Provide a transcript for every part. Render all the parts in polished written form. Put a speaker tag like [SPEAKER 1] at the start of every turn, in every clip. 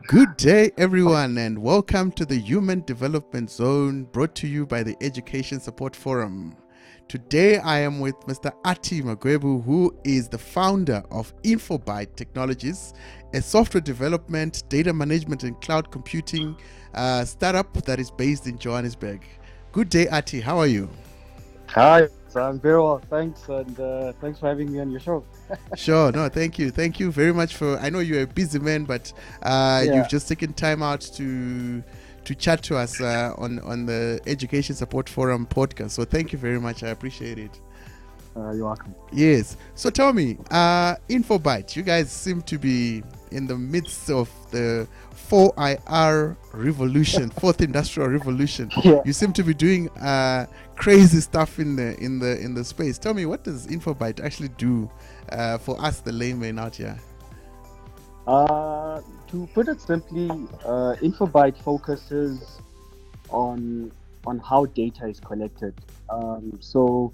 [SPEAKER 1] Good day, everyone, and welcome to the Human Development Zone brought to you by the Education Support Forum. Today, I am with Mr. Athi Magwebu, who is the founder of InfoByte Technologies, a software development, data management, and cloud computing startup that is based in Johannesburg. Good day, Athi. How are you?
[SPEAKER 2] Hi, so I'm very well, thanks, and thanks for having me on your show.
[SPEAKER 1] Sure. No, thank you. Thank you very much for. I know you're a busy man, but you've
[SPEAKER 2] Yeah,
[SPEAKER 1] just taken time out to chat to us on the Education Support Forum podcast. So thank you very much. I appreciate it.
[SPEAKER 2] you're welcome.
[SPEAKER 1] Yes. So tell me, InfoByte, you guys seem to be in the midst of the 4IR revolution, fourth industrial revolution.
[SPEAKER 2] Yeah.
[SPEAKER 1] You seem to be doing crazy stuff in the space. Tell me, what does InfoByte actually do for us, the laymen out here?
[SPEAKER 2] To put it simply, InfoByte focuses on on how data is collected. So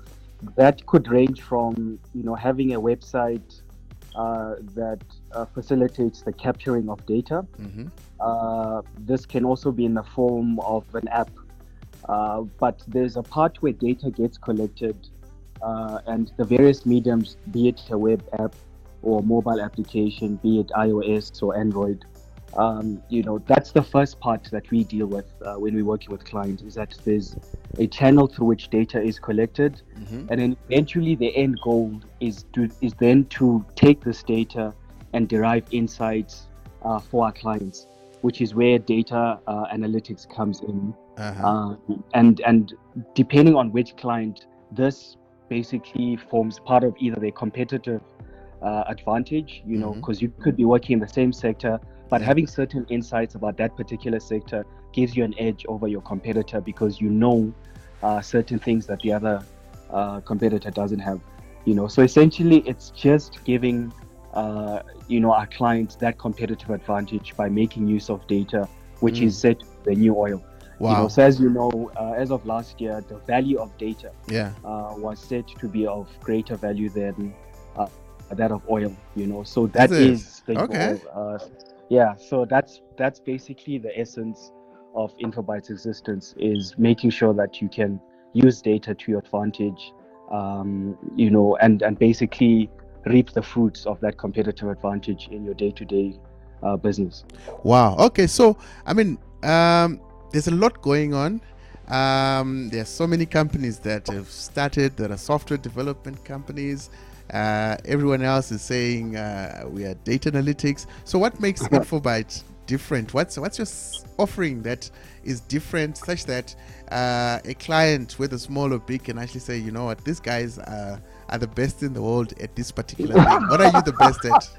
[SPEAKER 2] that could range from having a website that facilitates the capturing of data.
[SPEAKER 1] Mm-hmm.
[SPEAKER 2] This can also be in the form of an app. But there's a part where data gets collected, and the various mediums, be it a web app or mobile application, be it iOS or Android. That's the first part that we deal with when we're working with clients, is that there's a channel through which data is collected,
[SPEAKER 1] Mm-hmm.
[SPEAKER 2] and then eventually the end goal is then to take this data and derive insights for our clients, which is where data analytics comes in.
[SPEAKER 1] Uh-huh.
[SPEAKER 2] And depending on which client, this basically forms part of either their competitive advantage,
[SPEAKER 1] Mm-hmm.
[SPEAKER 2] because you could be working in the same sector, but
[SPEAKER 1] Yeah.
[SPEAKER 2] having certain insights about that particular sector gives you an edge over your competitor, because you know certain things that the other competitor doesn't have. So essentially, it's just giving our clients that competitive advantage by making use of data, which is set the new oil.
[SPEAKER 1] Wow.
[SPEAKER 2] So as you know, as of last year, the value of data
[SPEAKER 1] Yeah.
[SPEAKER 2] was said to be of greater value than that of oil. So
[SPEAKER 1] Is
[SPEAKER 2] that
[SPEAKER 1] it?
[SPEAKER 2] is the new
[SPEAKER 1] Okay.
[SPEAKER 2] oil. Yeah, so that's basically the essence of InfoByte's existence, is making sure that you can use data to your advantage, and basically reap the fruits of that competitive advantage in your day-to-day business.
[SPEAKER 1] Wow. Okay. So, I mean, there's a lot going on. There's so many companies that have started that are software development companies. Everyone else is saying we are data analytics. So, what makes InfoByte different? What's your offering that is different, such that a client, whether small or big, can actually say, you know what, these guys are the best in the world at this particular thing. What are you the best at?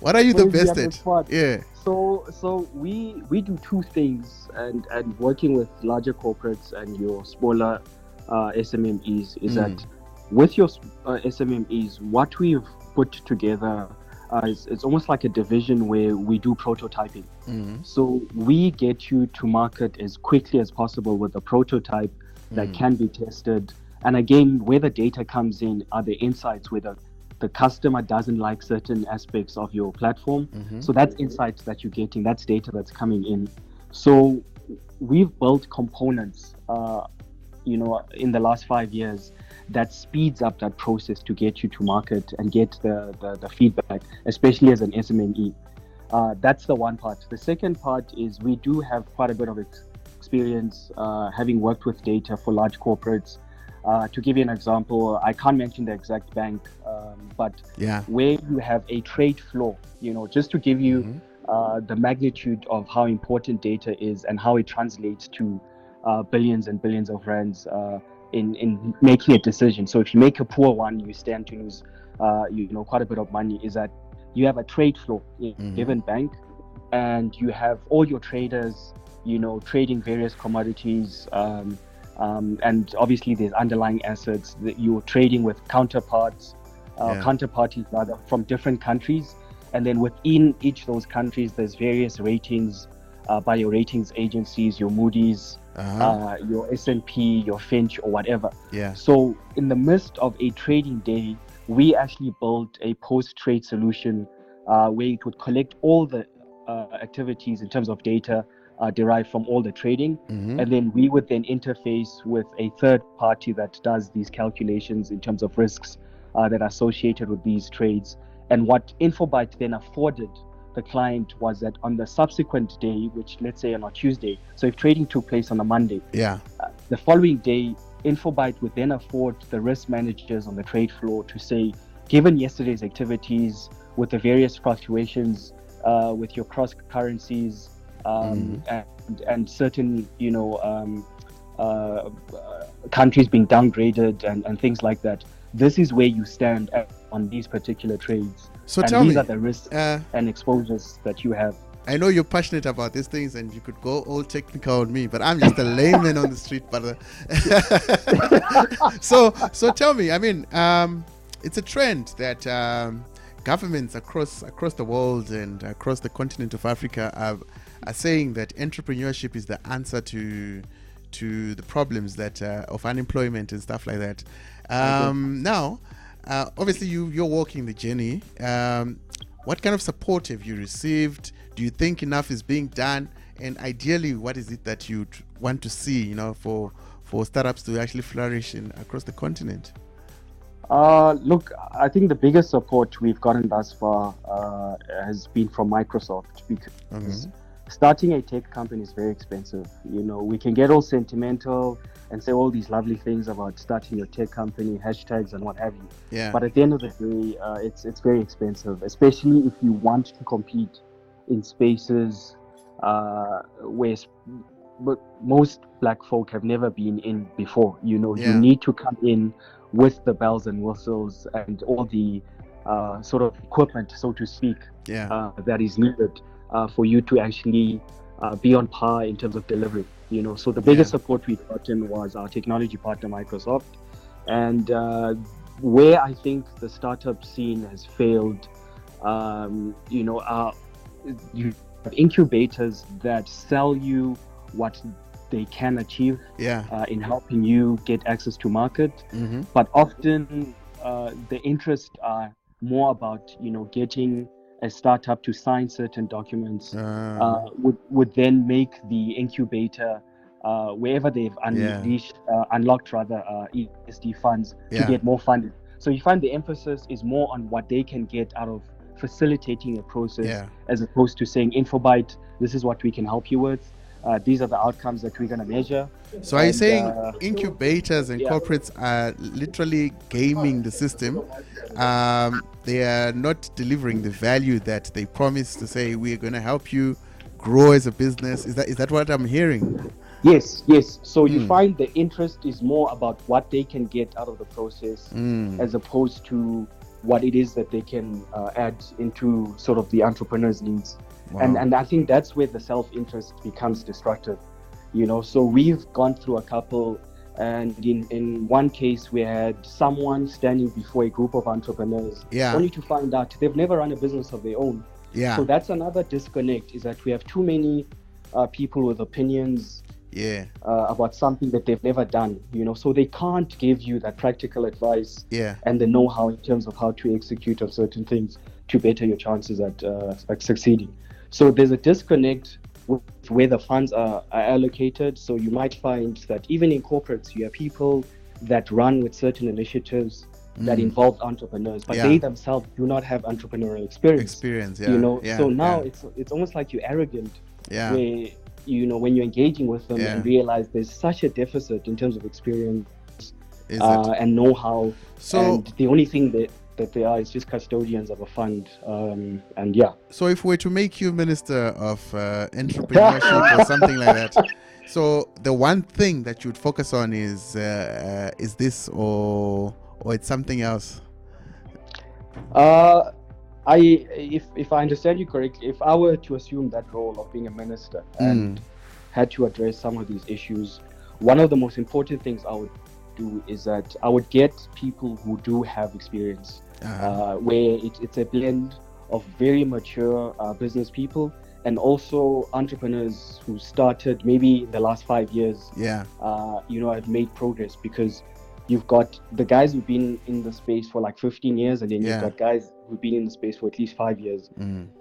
[SPEAKER 1] What are you the
[SPEAKER 2] Maybe
[SPEAKER 1] best
[SPEAKER 2] on the
[SPEAKER 1] at?
[SPEAKER 2] spot.
[SPEAKER 1] Yeah.
[SPEAKER 2] So we do two things, and working with larger corporates and your smaller SMMEs, is that with your SMMEs, what we've put together it's almost like a division where we do prototyping. So we get you to market as quickly as possible with a prototype that can be tested. And again, where the data comes in are the insights, whether the customer doesn't like certain aspects of your platform. So that's insights that you're getting, that's data that's coming in. So we've built components, in the last 5 years, that speeds up that process to get you to market and get the feedback, especially as an SMME. That's the one part. The second part is we do have quite a bit of experience having worked with data for large corporates. To give you an example, I can't mention the exact bank, but
[SPEAKER 1] Yeah.
[SPEAKER 2] where you have a trade floor, just to give you the magnitude of how important data is and how it translates to billions and billions of rands in making a decision. So if you make a poor one, you stand to lose quite a bit of money. Is that you have a trade floor in a given bank, and you have all your traders trading various commodities, and obviously there's underlying assets that you're trading with counterparties rather, from different countries. And then within each of those countries, there's various ratings by your ratings agencies, your Moody's, your S&P, your Finch, or whatever.
[SPEAKER 1] Yeah.
[SPEAKER 2] So in the midst of a trading day, we actually built a post-trade solution where it would collect all the activities in terms of data derived from all the trading, and then we would then interface with a third party that does these calculations in terms of risks that are associated with these trades. And what InfoByte then afforded the client was that on the subsequent day, which let's say on a Tuesday, so if trading took place on a Monday, the following day, InfoByte would then afford the risk managers on the trade floor to say, given yesterday's activities with the various fluctuations with your cross currencies and certain, countries being downgraded and things like that, this is where you stand on these particular trades.
[SPEAKER 1] So
[SPEAKER 2] and
[SPEAKER 1] tell
[SPEAKER 2] these
[SPEAKER 1] me,
[SPEAKER 2] are the risks and exposures that you have.
[SPEAKER 1] I know you're passionate about these things and you could go all technical on me, but I'm just a layman on the street, brother. So tell me, I mean, it's a trend that governments across the world and across the continent of Africa are saying that entrepreneurship is the answer to the problems that of unemployment and stuff like that. Now, obviously you're walking the journey. What kind of support have you received? Do you think enough is being done? And ideally, what is it that you'd want to see, for startups to actually flourish across the continent?
[SPEAKER 2] Look, I think the biggest support we've gotten thus far has been from Microsoft, because starting a tech company is very expensive. We can get all sentimental and say all these lovely things about starting your tech company, hashtags and what have you.
[SPEAKER 1] Yeah.
[SPEAKER 2] But at the end of the day, it's very expensive, especially if you want to compete in spaces where most black folk have never been in before. You need to come in with the bells and whistles and all the sort of equipment, so to speak, that is needed for you to actually be on par in terms of delivery. So the biggest support we've gotten was our technology partner, Microsoft. And where I think the startup scene has failed, you have incubators that sell you what they can achieve in helping you get access to market, but often the interests are more about getting a startup to sign certain documents, would then make the incubator wherever they've unlocked ESD funds to get more funding. So you find the emphasis is more on what they can get out of facilitating a process, as opposed to saying, InfoByte, this is what we can help you with. These are the outcomes that we're going to measure.
[SPEAKER 1] So are you saying incubators and corporates are literally gaming the system? They are not delivering the value that they promised to say, we're going to help you grow as a business. Is that what I'm hearing?
[SPEAKER 2] Yes. So you find the interest is more about what they can get out of the process, as opposed to what it is that they can add into sort of the entrepreneur's needs. Wow. And I think that's where the self-interest becomes destructive. So we've gone through a couple, and in one case we had someone standing before a group of entrepreneurs, only to find out they've never run a business of their own. So that's another disconnect, is that we have too many people with opinions about something that they've never done, so they can't give you that practical advice and the know-how in terms of how to execute on certain things to better your chances at succeeding. So there's a disconnect with where the funds are allocated. So you might find that even in corporates, you have people that run with certain initiatives that involve entrepreneurs, but they themselves do not have entrepreneurial experience. So now it's almost like you're arrogant, where when you're engaging with them and realize there's such a deficit in terms of experience and know-how. So, and the only thing that they are is just custodians of a fund, So
[SPEAKER 1] if we're to make you minister of entrepreneurship or something like that, so the one thing that you would focus on is this, or it's something else?
[SPEAKER 2] If I understand you correctly, if I were to assume that role of being a minister and had to address some of these issues, one of the most important things I would do is that I would get people who do have experience, where it's a blend of very mature business people and also entrepreneurs who started maybe in the last 5 years, have made progress, because you've got the guys who've been in the space for like 15 years, and then you've got guys who've been in the space for at least 5 years.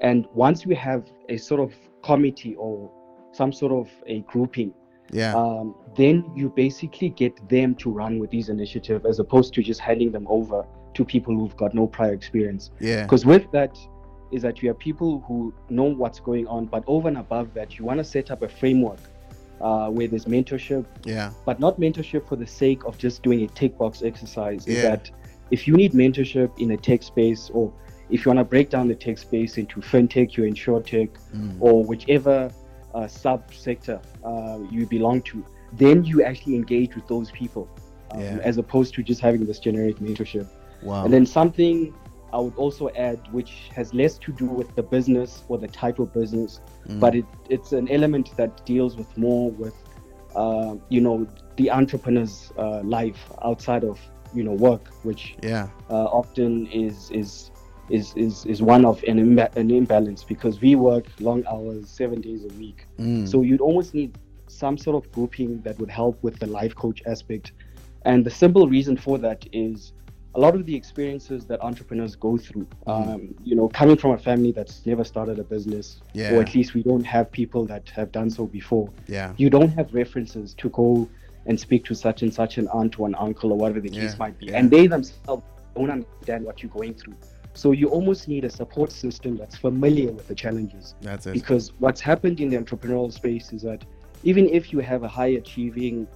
[SPEAKER 2] And once we have a sort of committee or some sort of a grouping, then you basically get them to run with these initiatives as opposed to just handing them over to people who've got no prior experience. Because with that is that you have people who know what's going on, but over and above that, you want to set up a framework where there's mentorship, but not mentorship for the sake of just doing a tick box exercise. Is that if you need mentorship in a tech space, or if you want to break down the tech space into fintech, your insurtech, or whichever sub-sector you belong to, then you actually engage with those people as opposed to just having this generic mentorship. And then something I would also add, which has less to do with the business or the type of business, but it's an element that deals with more with the entrepreneur's life outside of work, which often is one of an imbalance, because we work long hours, 7 days a week. So you'd almost need some sort of grouping that would help with the life coach aspect. And the simple reason for that is a lot of the experiences that entrepreneurs go through, coming from a family that's never started a business, or at least we don't have people that have done so before. You don't have references to go and speak to such and such an aunt or an uncle or whatever the case might be. And they themselves don't understand what you're going through. So you almost need a support system that's familiar with the challenges.
[SPEAKER 1] That's it.
[SPEAKER 2] Because what's happened in the entrepreneurial space is that even if you have a high achieving,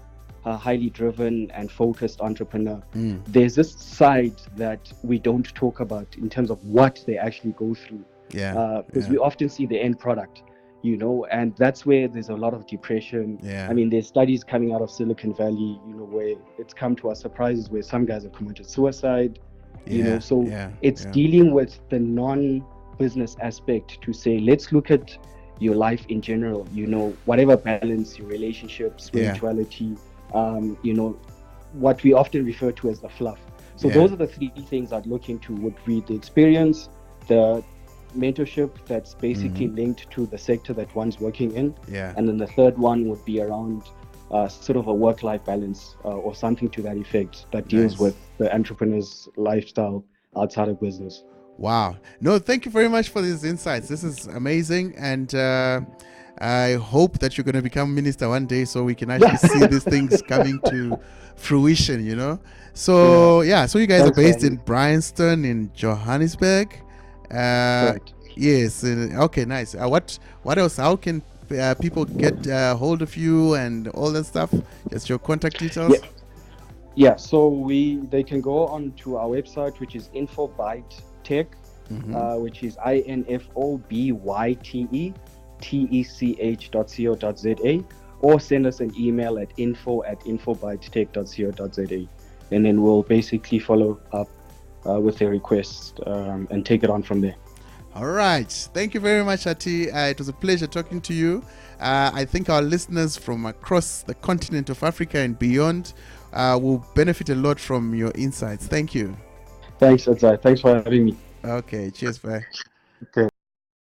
[SPEAKER 2] highly driven and focused entrepreneur, there's this side that we don't talk about in terms of what they actually go through. Because we often see the end product, and that's where there's a lot of depression. I mean, there's studies coming out of Silicon Valley, where it's come to our surprises where some guys have committed suicide. It's dealing with the non-business aspect to say, let's look at your life in general, whatever balance, your relationships, spirituality, what we often refer to as the fluff. So those are the three things I'd look into: would be the experience, the mentorship that's basically linked to the sector that one's working in, and then the third one would be around sort of a work-life balance or something to that effect that deals with the entrepreneur's lifestyle outside of business.
[SPEAKER 1] Wow. No, thank you very much for these insights. This is amazing. And I hope that you're going to become minister one day so we can actually see these things coming to fruition, So, so you guys are based in Bryanston in Johannesburg. Yes. Okay, nice. What else? How can people get hold of you and all that stuff? Just your contact details?
[SPEAKER 2] So they can go on to our website, which is InfoByte Tech, which is infobytetech.co.za, or send us an email at info@infobytetech.co.za, and then we'll basically follow up with their request and take it on from there.
[SPEAKER 1] All right. Thank you very much, Athi. It was a pleasure talking to you. I think our listeners from across the continent of Africa and beyond will benefit a lot from your insights. Thank you.
[SPEAKER 2] Thanks, Athi. Thanks for having me.
[SPEAKER 1] Okay. Cheers. Bye.
[SPEAKER 2] Okay.